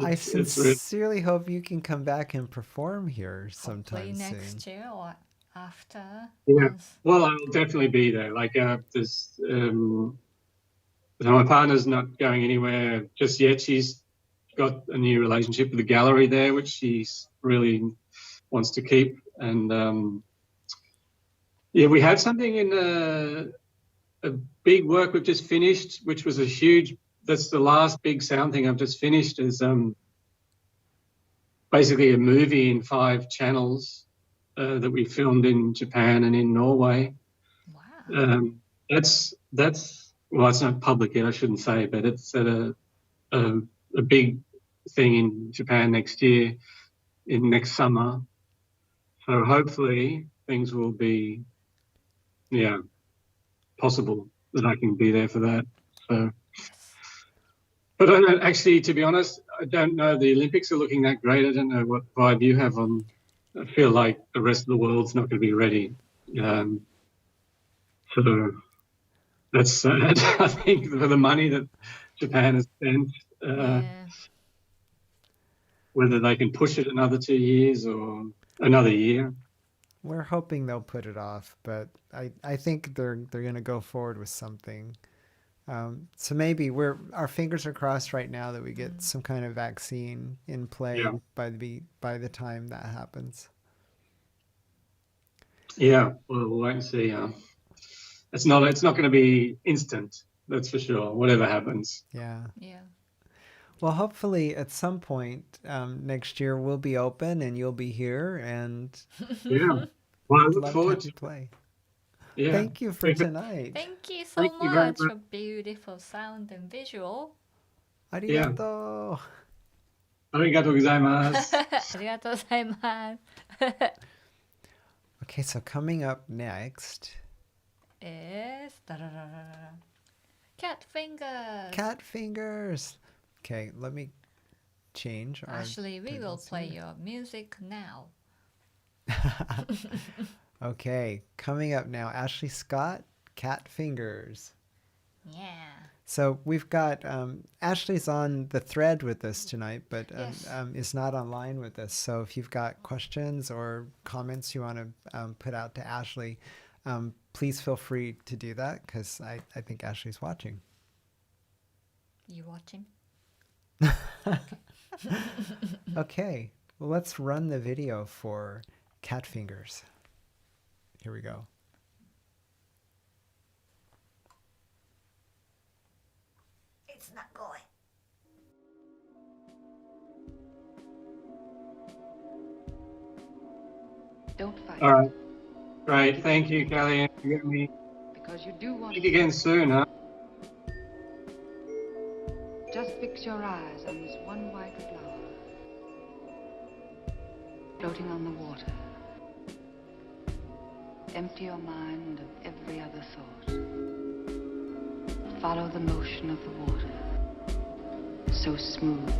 Speaker 2: I sincerely hope you can come back and perform here
Speaker 3: Hopefully
Speaker 2: sometime
Speaker 3: next
Speaker 2: soon.
Speaker 3: year or after.
Speaker 5: Yeah.
Speaker 3: once-
Speaker 5: Well, I'll definitely be there. Like there's my partner's not going anywhere just yet. She's got a new relationship with the gallery there, which she really wants to keep. And we have something in a big work we've just finished, which was that's the last big sound thing I've just finished, is basically a movie in 5 channels that we filmed in Japan and in Norway.
Speaker 3: Wow.
Speaker 5: That's well, it's not public yet, I shouldn't say, but it's at a big thing in Japan next summer. So hopefully things will be, possible that I can be there for that. So, but I don't actually, to be honest, I don't know. The Olympics are looking that great. I don't know what vibe you have on. I feel like the rest of the world's not going to be ready. So that's sad. I think for the money that Japan has spent, whether they can push it another 2 years or another year.
Speaker 2: We're hoping they'll put it off, but I think they're going to go forward with something. So maybe our fingers are crossed right now that we get some kind of vaccine in play by the time that happens.
Speaker 5: Yeah, well, we'll wait and see. It's not going to be instant, that's for sure. Whatever happens.
Speaker 2: Yeah.
Speaker 3: Yeah.
Speaker 2: Well, hopefully at some point next year we'll be open and you'll be here and
Speaker 5: Yeah. Well, I look
Speaker 2: love
Speaker 5: forward
Speaker 2: to
Speaker 5: to
Speaker 2: play.
Speaker 5: Yeah.
Speaker 2: Thank you for tonight.
Speaker 3: Thank you so
Speaker 5: Thank you very
Speaker 3: much
Speaker 5: much.
Speaker 3: for beautiful sound and visual.
Speaker 2: Arigato.
Speaker 5: Arigatou gozaimasu.
Speaker 3: ありがとうございます。
Speaker 2: Okay, so coming up next,
Speaker 3: is catfingers.
Speaker 2: cat fingers. Okay, let me change. our
Speaker 3: Actually, we will
Speaker 2: tendency.
Speaker 3: play your music now.
Speaker 2: Okay, coming up now, Ashley Scott, cat fingers.
Speaker 3: Yeah.
Speaker 2: So we've got Ashley's on the thread with us tonight, but
Speaker 3: Yes.
Speaker 2: is not online with us. So if you've got questions or comments you want to put out to Ashley, please feel free to do that because I think Ashley's watching.
Speaker 3: You watching?
Speaker 2: Okay, well, let's run the video for Catfingers. Here we go.
Speaker 3: It's not going.
Speaker 6: Don't fight.
Speaker 5: All right. Great. Thank you, Kelly. You get me.
Speaker 6: Because you do want
Speaker 5: Speak
Speaker 6: to.
Speaker 5: again soon, huh?
Speaker 6: Just fix your eyes on this one white flower floating on the water. Empty your mind of every other thought. Follow the motion of the water. So smooth,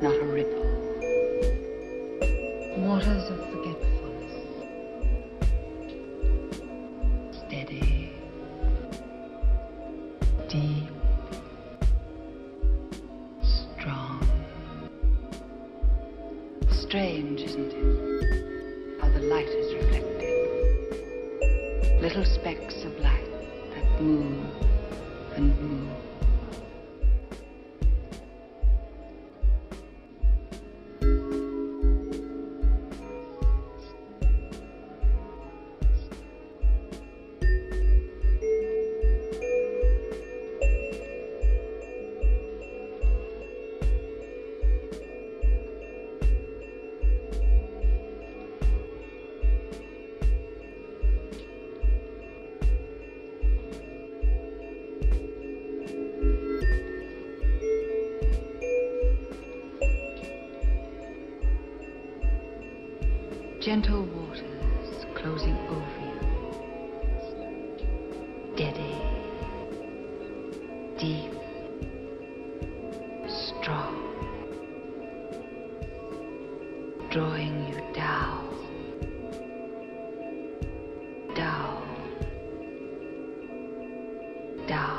Speaker 6: not a ripple. Waters of forgetfulness. Steady, deep, strong. Strange, isn't it? How the light is reflected. Little specks of light that move and move. Gentle waters closing over you. Steady, deep, strong. Drawing you down, down, down.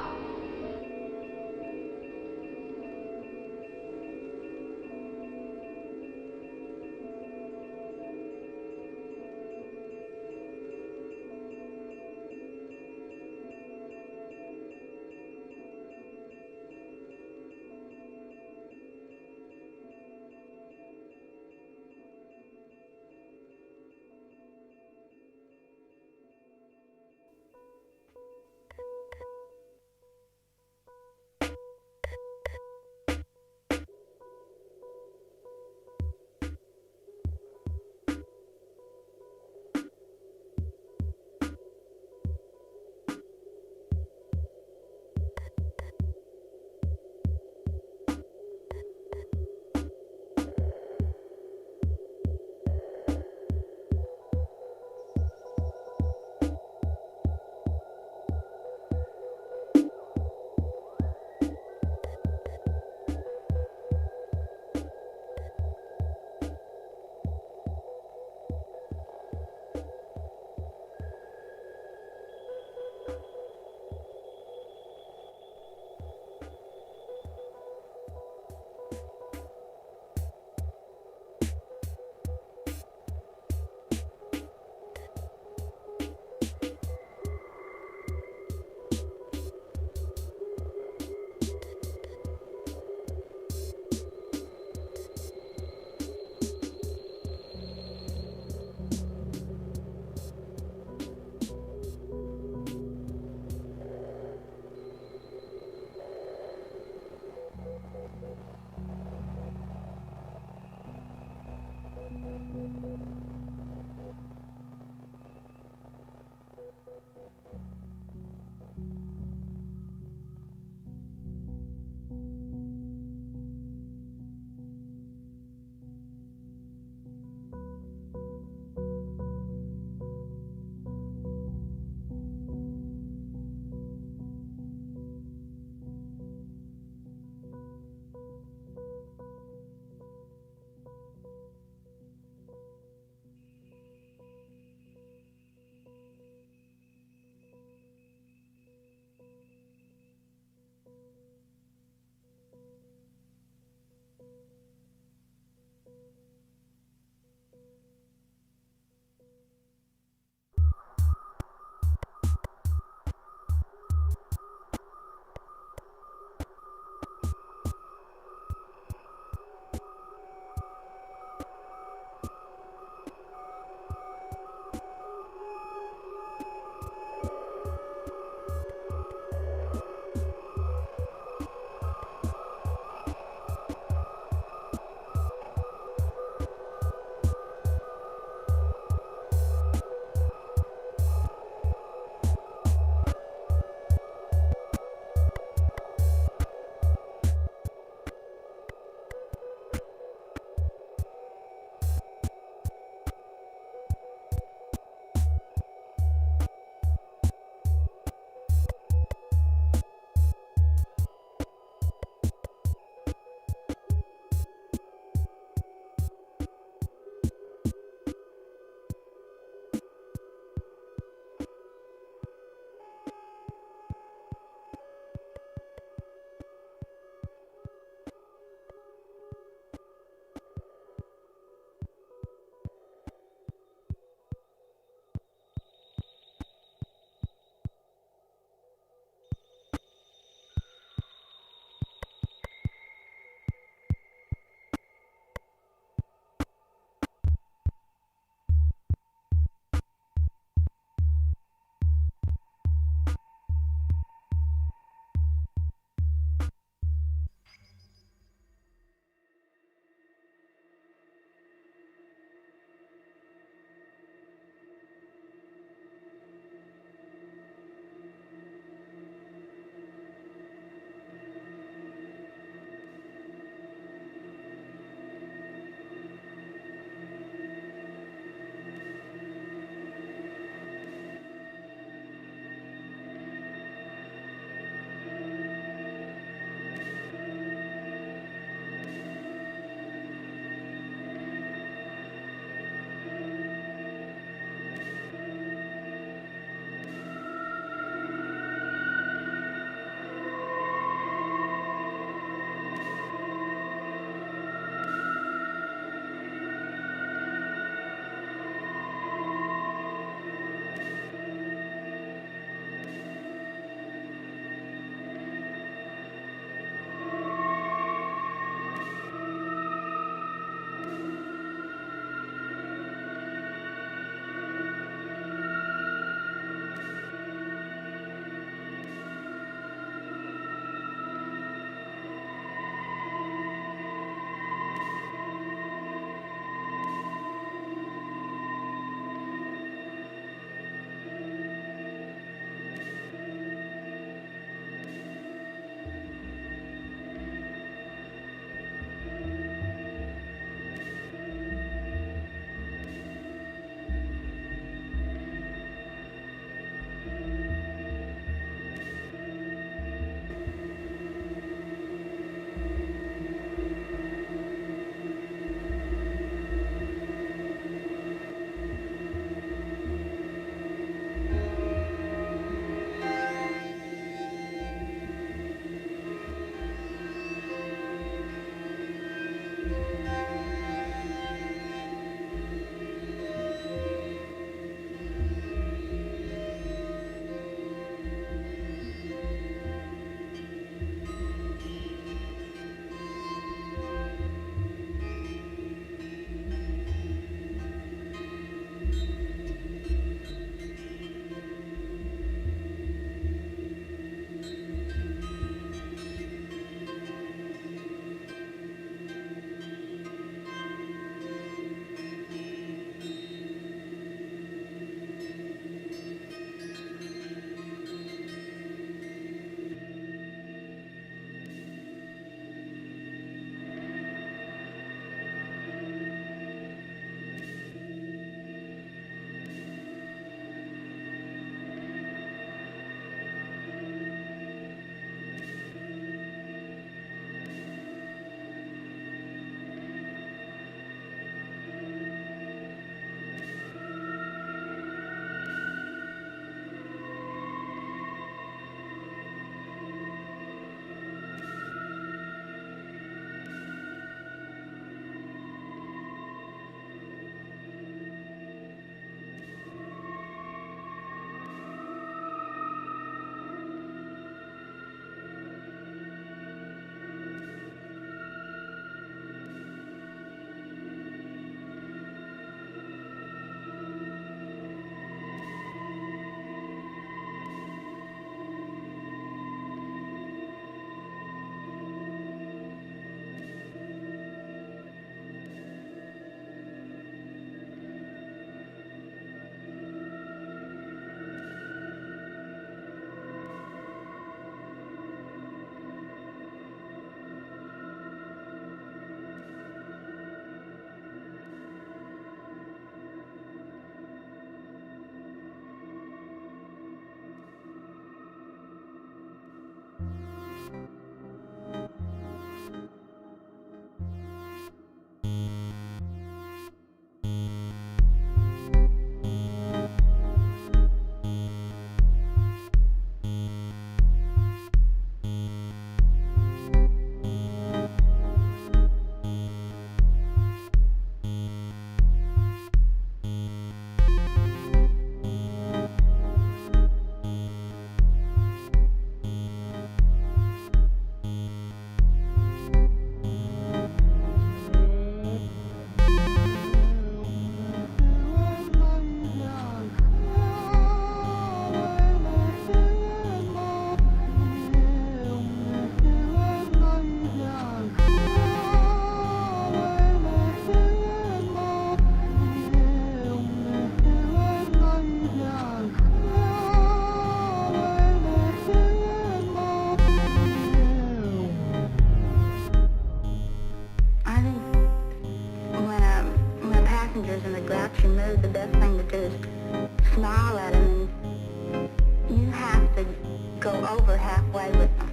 Speaker 7: go over halfway with them.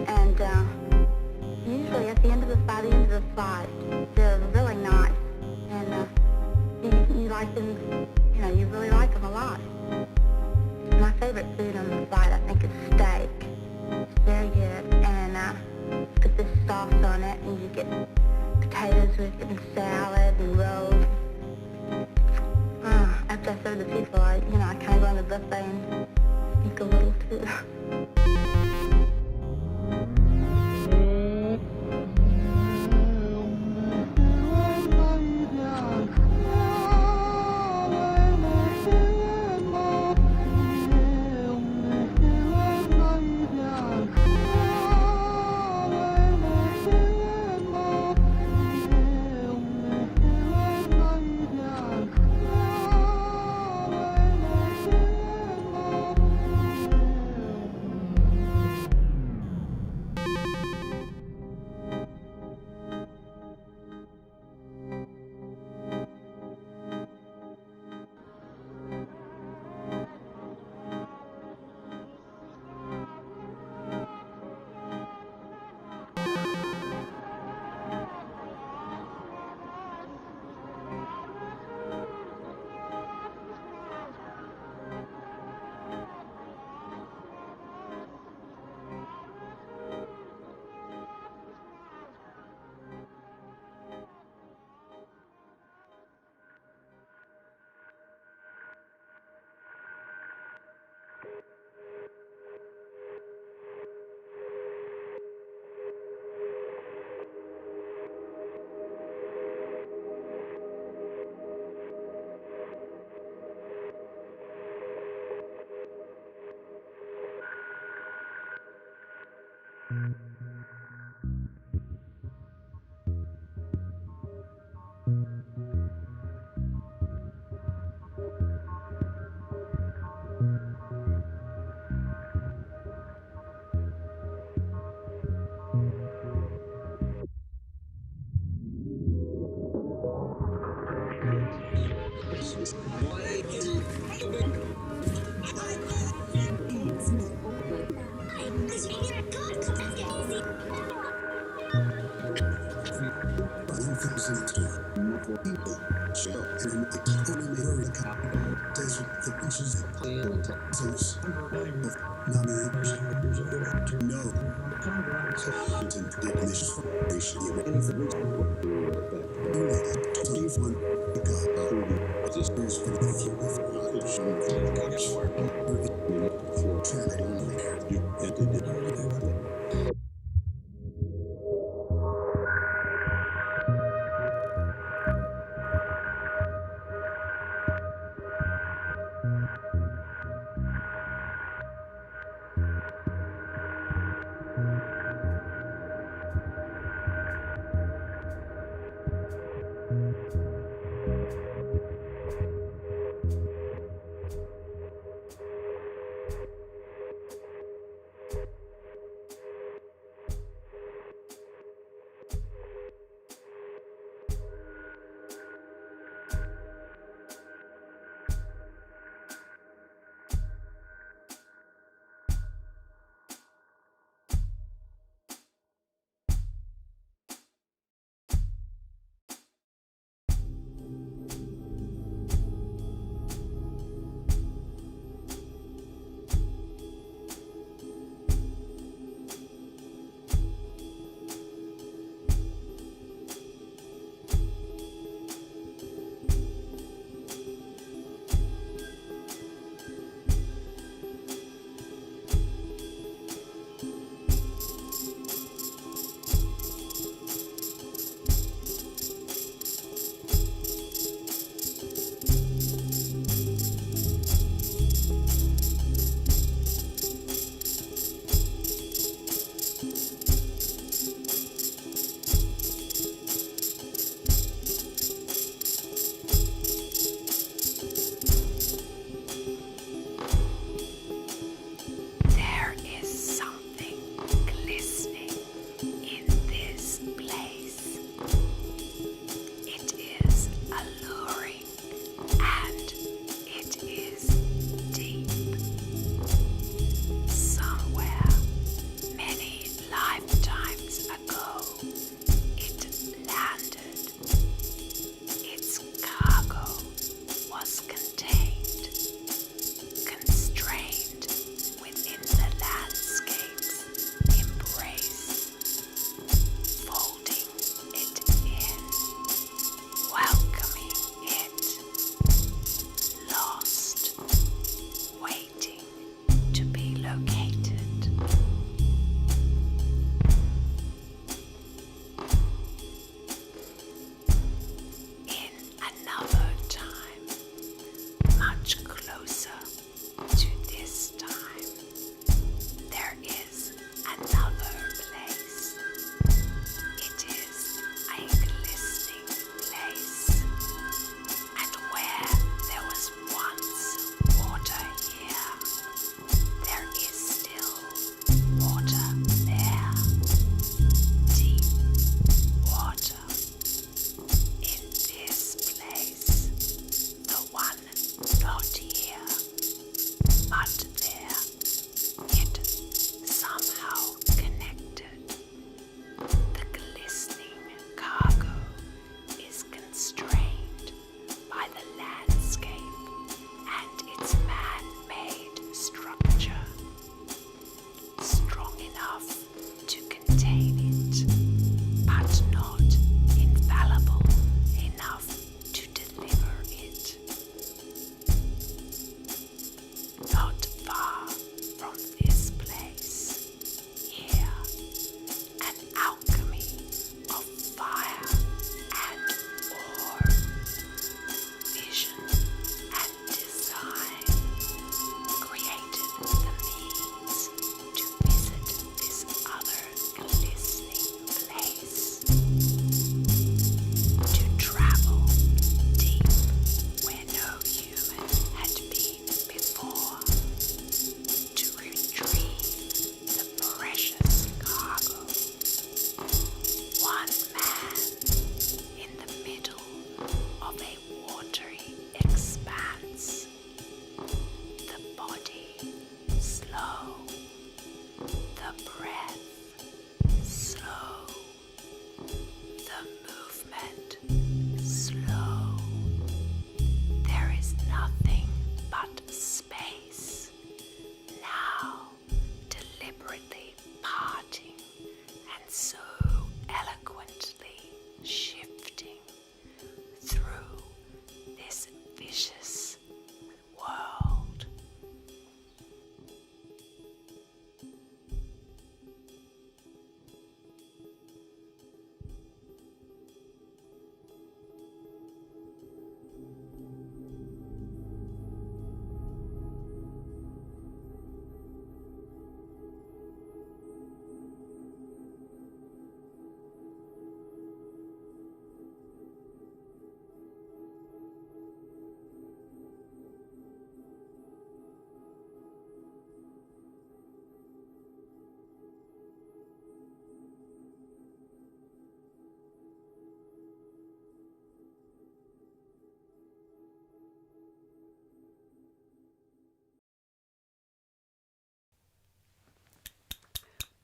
Speaker 7: And usually at the end of by the end of the flight, they're really nice. And you like them, you know, you really like them a lot. My favorite food on the flight, I think, is steak. It's very good. And put this sauce on it, and you get potatoes with it, and salad, and rolls. After I serve the people, I kind of go on the buffet and sneak a little too.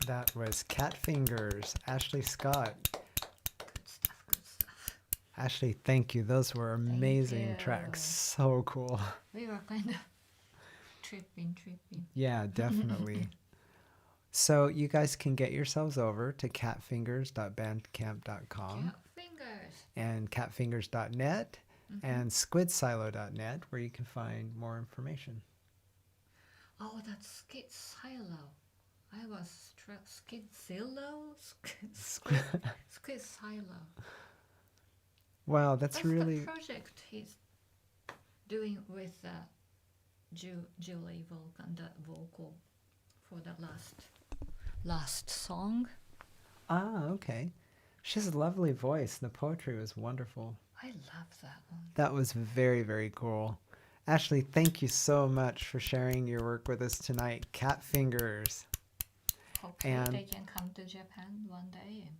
Speaker 2: That was Catfingers, Ashley Scott.
Speaker 3: Good stuff, good stuff.
Speaker 2: Ashley, thank you. Those were amazing
Speaker 3: you.
Speaker 2: tracks. So cool.
Speaker 3: We were kind of tripping.
Speaker 2: Yeah, definitely. So you guys can get yourselves over to catfingers.bandcamp.com
Speaker 3: Fingers.
Speaker 2: and catfingers.net and squidsilo.net where you can find more information.
Speaker 3: Oh, that's Squidsilo. I was struck. Squidsilo? Squidsilo.
Speaker 2: Wow, that's really...
Speaker 3: the project he's doing with Julie Vulcan, the vocal for the last song.
Speaker 2: Ah, okay. She has a lovely voice. The poetry was wonderful.
Speaker 3: I love that one.
Speaker 2: That was very, very cool. Ashley, thank you so much for sharing your work with us tonight. Catfingers.
Speaker 3: Hopefully
Speaker 2: And-
Speaker 3: they can come to Japan one day and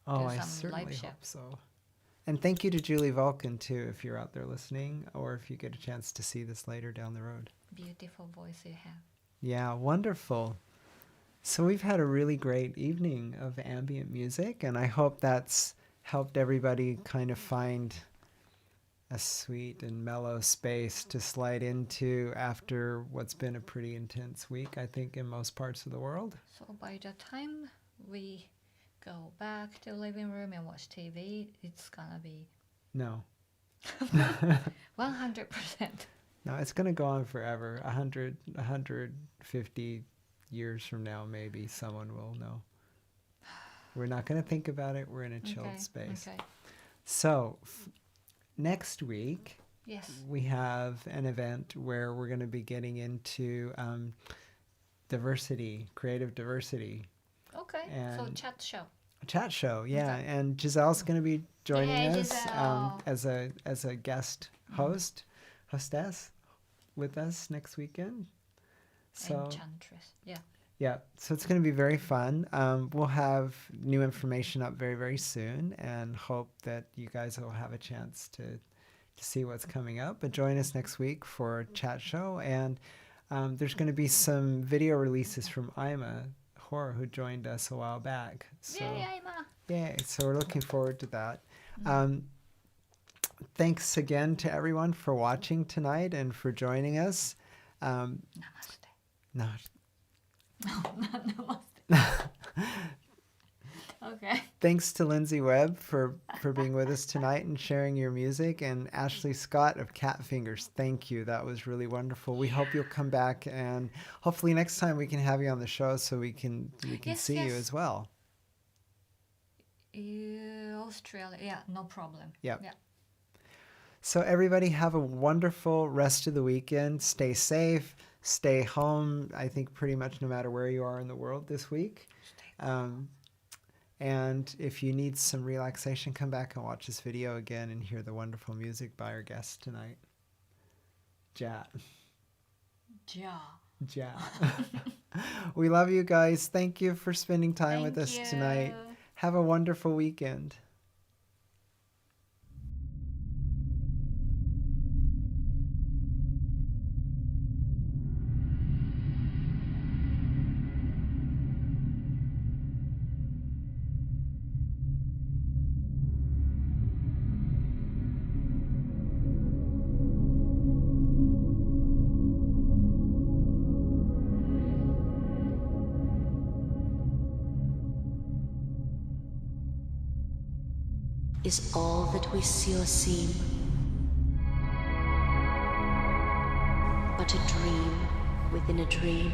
Speaker 2: Oh,
Speaker 3: do
Speaker 2: I
Speaker 3: some
Speaker 2: certainly
Speaker 3: live show.
Speaker 2: hope so. And thank you to Julie Vulcan, too, if you're out there listening, or if you get a chance to see this later down the road.
Speaker 3: Beautiful voice you have.
Speaker 2: Yeah, wonderful. So we've had a really great evening of ambient music, and I hope that's helped everybody kind of find a sweet and mellow space to slide into after what's been a pretty intense week, I think, in most parts of the world.
Speaker 3: So by the time we go back to living room and watch TV, it's gonna be
Speaker 2: No.
Speaker 3: 100%.
Speaker 2: No, it's going to go on forever. 150 years from now, maybe someone will know. We're not going to think about it. We're in a chilled space.
Speaker 3: Okay.
Speaker 2: So next week,
Speaker 3: Yes.
Speaker 2: we have an event where we're going to be getting into diversity, creative diversity.
Speaker 3: Okay. So
Speaker 2: And-
Speaker 3: chat show.
Speaker 2: A chat show, yeah.
Speaker 3: Okay.
Speaker 2: And Giselle's going to be joining
Speaker 3: Yay,
Speaker 2: us
Speaker 3: Giselle.
Speaker 2: as a guest hostess with us next weekend. So
Speaker 3: Enchantress. Yeah.
Speaker 2: yeah, so it's going to be very fun. We'll have new information up very, very soon, and hope that you guys will have a chance to see what's coming up. But join us next week for a chat show, and there's going to be some video releases from Ima Horror, who joined us a while back. So
Speaker 3: Yay, Ima.
Speaker 2: yay! So we're looking forward to that. Thanks again to everyone for watching tonight and for joining us.
Speaker 3: Namaste.
Speaker 2: No,
Speaker 3: No, not namaste. Okay.
Speaker 2: thanks to Lindsay Webb for being with us tonight and sharing your music, and Ashley Scott of Catfingers. Thank you. That was really wonderful. We hope you'll come back, and hopefully next time we can have you on the show so we can
Speaker 3: Yes,
Speaker 2: see you
Speaker 3: yes.
Speaker 2: as well.
Speaker 3: Australia. Yeah, no problem.
Speaker 2: Yep.
Speaker 3: Yeah.
Speaker 2: So everybody have a wonderful rest of the weekend. Stay safe. Stay home. I think pretty much no matter where you are in the world this week. And if you need some relaxation, come back and watch this video again and hear the wonderful music by our guest tonight. Ja.
Speaker 3: Ja.
Speaker 2: Ja. We love you guys. Thank you for spending time with us
Speaker 3: Thank
Speaker 2: tonight.
Speaker 3: you.
Speaker 2: Have a wonderful weekend.
Speaker 1: Is all that we see or seem but a dream within a dream?